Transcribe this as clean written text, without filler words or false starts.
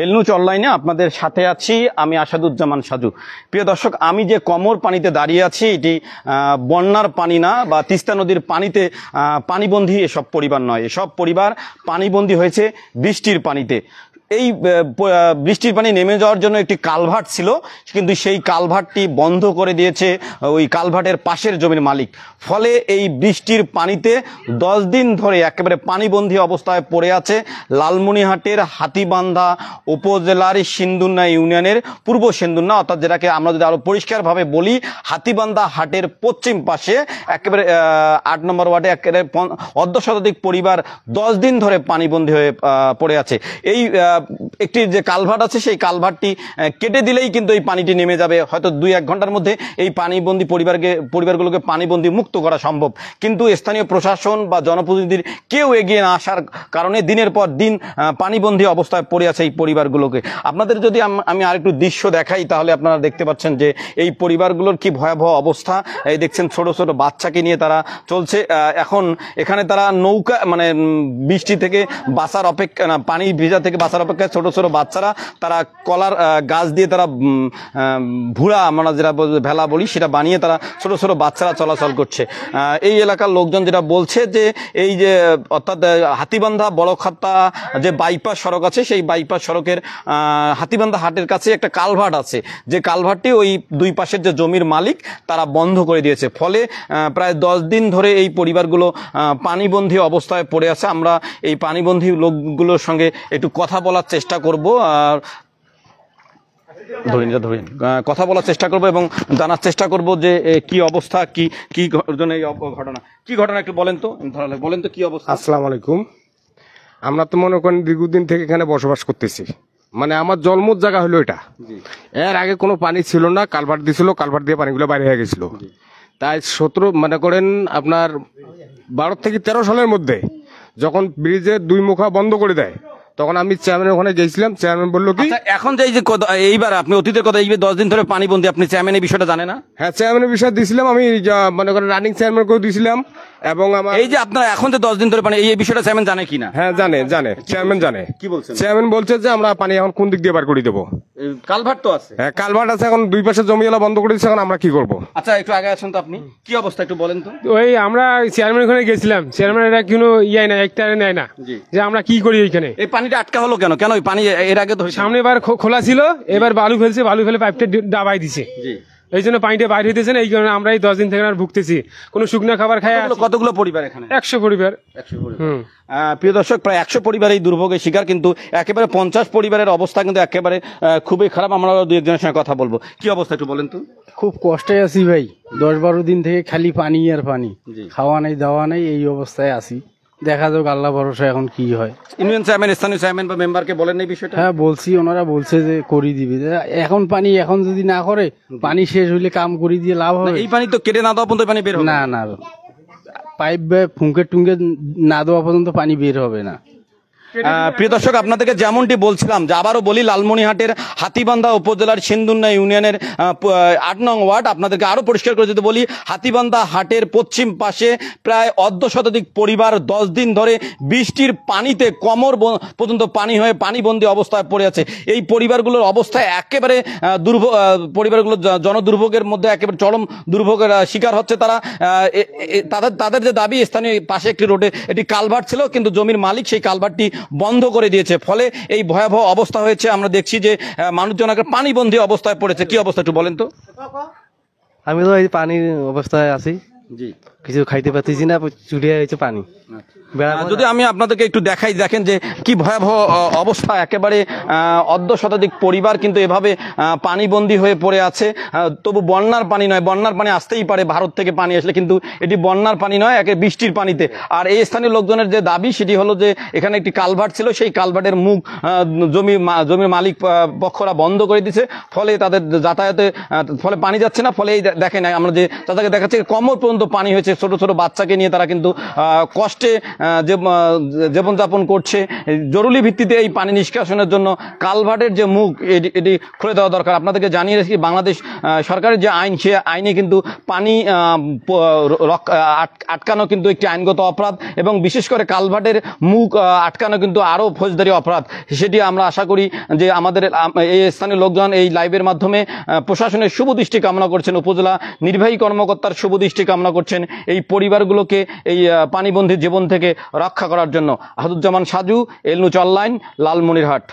এল news অনলাইনে আপনাদের সাথে আছি আমি আসাদুজ্জামান সাজু। প্রিয় দর্শক, আমি যে কমর পানিতে দাঁড়িয়ে আছি এটি বন্যার পানি না বা তিস্তা নদীর পানিতে পানিবন্দী এসব পরিবার নয়, এসব পরিবার পানিবন্দী হয়েছে বৃষ্টির পানিতে। এই বৃষ্টির পানি নেমে যাওয়ার জন্য একটি কালভার্ট ছিল, কিন্তু সেই কালভার্টটি বন্ধ করে দিয়েছে ওই কালভার্টের পাশের জমির মালিক। ফলে এই বৃষ্টির পানিতে 10 দিন ধরে একেবারে পানিবন্দী অবস্থায় পড়ে আছে লালমনিরহাটের হাতীবান্ধা উপজেলার সিন্দুন্না ইউনিয়নের পূর্ব সিন্দুন্না, অর্থাৎ যেটাকে আমরা যদি আরো পরিষ্কারভাবে বলি হাতীবান্ধা হাটের পশ্চিম পাশে একেবারে 8 নম্বর ওয়ার্ডে একেবারে অর্ধশতাধিক পরিবার 10 দিন ধরে পানিবন্দী হয়ে পড়ে আছে। এই একটি যে কালভার্ট আছে সেই কালভার্টটি কেটে দিলেই কিন্তু এই পানিটি নেমে যাবে, হয়তো 2-1 ঘন্টার মধ্যে এই পানিবন্দী পরিবারগুলোকে পানিবন্দী মুক্ত করা সম্ভব। কিন্তু স্থানীয় প্রশাসন বা জনপ্রতিনিধির কেউ এগিয়ে না আসার কারণে দিনের পর দিন পানিবন্দী অবস্থায় পড়ে আছে এই পরিবারগুলোকে। আপনাদের যদি আমি আরেকটু দৃশ্য দেখাই তাহলে আপনারা দেখতে পাচ্ছেন যে এই পরিবারগুলোর কি ভয়াবহ অবস্থা। এই দেখছেন ছোট ছোট বাচ্চাকে নিয়ে তারা চলছে। এখন এখানে তারা নৌকা মানে বৃষ্টি থেকে বাঁচার অপেক্ষা, পানি ভিজা থেকে বাঁচার অপেক্ষায় ছোট ছোট বাচ্চারা তারা কলার গাছ দিয়ে তারা ভুড়া আমরা যেটা ভেলা বলি সেটা বানিয়ে তারা ছোট ছোট বাচ্চারা চলাচল করছে। এই এলাকার লোকজন যেটা বলছে যে এই যে অর্থাৎ হাতীবান্ধা বড়খাত্তা যে বাইপাস সড়ক আছে সেই বাইপাস সড়কের হাতীবান্ধা হাটের কাছে একটা কালভার্ট আছে, যে কালভার্টটি ওই দুই পাশের যে জমির মালিক তারা বন্ধ করে দিয়েছে। ফলে প্রায় 10 দিন ধরে এই পরিবারগুলো পানিবন্দী অবস্থায় পড়ে আছে। আমরা এই পানিবন্দী লোকগুলোর সঙ্গে একটু কথা বলার চেষ্টা করব, কথা বলার চেষ্টা করব এবং জানার চেষ্টা করব যে কি অবস্থা, কি ঘটনা, কি ঘটনা একটু বলেন তো কি অবস্থা। আসসালামু আলাইকুম। আমরা তো মনে করেন দীর্ঘদিন থেকে এখানে বসবাস করতেছি, মানে আমার জন্মর জায়গা হলো এটা। এর আগে কোনো পানি ছিল না, কালভার্ট দিয়েছিল, কালভার্ট দিয়ে পানিগুলো বাইরে হয়ে গেছিল। তাই 17 মনে করেন আপনার 12 থেকে 13 সালের মধ্যে যখন ব্রিজের 2 মুখা বন্ধ করে দেয় তখন আমি চেয়ারম্যানের ওখানে গেছিলাম। চেয়ারম্যান বললো কি এখন যে এই যে এইবার আপনি অতীতের কথা, এই 10 দিন ধরে পানিবন্দী, আপনি চেয়ারম্যান এই বিষয়টা জানে না? হ্যাঁ, চেয়ারম্যানের বিষয় দিয়েছিলাম আমি, মনে করেন রানিং চেয়ারম্যানকেও দিয়েছিলাম। এবং আমার এই যে আপনারা এখন যে 10 দিন ধরে পানি, এই বিষয়টা চেয়ারম্যান জানে কিনা? হ্যাঁ জানে, চেয়ারম্যান জানে। কি বলছেন? চেয়ারম্যান বলছে যে আমরা পানি এখন কোন দিক দিয়ে বার করে দেবো। কালভার্ট তো আছে। হ্যাঁ, কালভার্ট আছে, এখন 2 পাশে জমিওয়ালা বন্ধ করে দিচ্ছে, এখন আমরা কি করবো? আচ্ছা একটু আগে আসুন তো, আপনি কি অবস্থা একটু বলেন তো। ওই আমরা চেয়ারম্যান ওখানে গেছিলাম, চেয়ারম্যান এটা কোনো না একটা নেয় না যে আমরা কি করি এখানে। এই পানিটা আটকা হলো কেন? কেন ওই পানি এর আগে তো সামনে এবার খোলা ছিল, এবার বালু ফেলে পাইপটা ডাবাই দিছে, এই জন্য পানিটা বাইরে হইতেছে না। এই কারণে আমরা এই 10 দিন থেকে আর ভুগতেছি, কোনো শুকনো খাবার খাই। কতগুলো পরিবার এখানে? 100 পরিবার। প্রিয় দর্শক, প্রায় 100 পরিবার এই দুর্ভোগের শিকার, কিন্তু একেবারে 50 পরিবারের অবস্থা কিন্তু একেবারে খুবই খারাপ। আমরা 2-1 সঙ্গে কথা বলবো। কি অবস্থা একটু বলেন তো। খুব কষ্টে আছি ভাই, 10-12 দিন থেকে খালি পানি আর পানি, খাওয়া নেই দাওয়া নেই, এই অবস্থায় আছি। দেখা যাক আল্লাহ ভরসা এখন কি হয়। ইউনিয়ন চেয়ারম্যান, স্থানীয় চেয়ারম্যান বা মেম্বারকে বলেন এই বিষয়টা? হ্যাঁ বলছি, ওনারা বলছে যে করি দিবে। এখন পানি এখন যদি না করে, পানি শেষ হইলে কাম করি দিয়ে লাভ হবে? এই পানি তো কেটে না দেওয়া পর্যন্ত পানি বের হবে না, পাইপ ফুঙ্কে টুঙ্কে না দেওয়া পর্যন্ত পানি বের হবে না। প্রিয় দর্শক, আপনাদেরকে যেমনটি বলছিলাম যে আবারও বলি, লালমনিরহাটের হাতীবান্ধা উপজেলার সিন্দুন্না ইউনিয়নের 8 নং ওয়ার্ড। আপনাদেরকে আরো পরিষ্কার করে যদি বলি, হাতীবান্ধা হাটের পশ্চিম পাশে প্রায় অর্ধশতাধিক পরিবার 10 দিন ধরে বৃষ্টির পানিতে কোমর পর্যন্ত পানি হয়ে পানিবন্দী অবস্থায় পড়ে আছে। এই পরিবারগুলোর অবস্থা একেবারে পরিবারগুলো জনদুর্ভোগের মধ্যে একেবারে চরম দুর্ভোগের শিকার হচ্ছে তারা। তাদের যে দাবি, স্থানীয় পাশে একটি রোডে একটি কালভার্ট ছিল, কিন্তু জমির মালিক সেই কালভার্টটি বন্ধ করে দিয়েছে। ফলে এই ভয়াবহ অবস্থা হয়েছে। আমরা দেখছি যে মানুষজন পানিবন্দী অবস্থায় পড়েছে। কি অবস্থা একটু বলেন তো। আমি তো এই পানির অবস্থায় আছি, কিছু খাইতে পারতেছি না, চুরিয়ে হয়েছে পানি। যদি আমি আপনাদেরকে একটু দেখাই, দেখেন যে কি ভয়াবহ অবস্থা। একেবারে অর্ধশতাধিক পরিবার কিন্তু এভাবে পানিবন্দী হয়ে পড়ে আছে। তবু বন্যার পানি নয়, বন্যার পানি আসতেই পারে ভারত থেকে পানি আসলে, কিন্তু এটি বন্যার পানি নয়, একে বৃষ্টির পানিতে। আর এই স্থানীয় লোকজনের যে দাবি সেটি হলো যে এখানে একটি কালভার্ট ছিল, সেই কালভার্টের মুখ জমির মালিক পক্ষরা বন্ধ করে দিয়েছে। ফলে তাদের যাতায়াতে ফলে পানি যাচ্ছে না। ফলে এই দেখেন আমরা যে তাদেরকে দেখাচ্ছি কোমর পর্যন্ত পানি হয়েছে ছোট ছোট বাচ্চাকে নিয়ে তারা কিন্তু কষ্টে জীবনযাপন করছে। জরুরি ভিত্তিতে এই পানি নিষ্কাশনের জন্য কালভার্টের যে মুখ এটি খুলে দেওয়া দরকার। আপনাদেরকে জানিয়ে রাখি, বাংলাদেশ সরকারের যে আইন, সে আইনে কিন্তু পানি আটকানো কিন্তু একটি আইনগত অপরাধ, এবং বিশেষ করে কালভার্টের মুখ আটকানো কিন্তু আরও ফৌজদারি অপরাধ। সেটি আমরা আশা করি যে আমাদের এই স্থানীয় লোকজন এই লাইভের মাধ্যমে প্রশাসনের শুভদৃষ্টি কামনা করছেন, উপজেলা নির্বাহী কর্মকর্তার শুভদৃষ্টি কামনা করছেন এই পরিবারগুলোকে এই পানিবন্দী জীবন থেকে রক্ষা করার জন্য। আসাদুজ্জামান সাজু, এল নিউজ অনলাইন, লালমনিরহাট।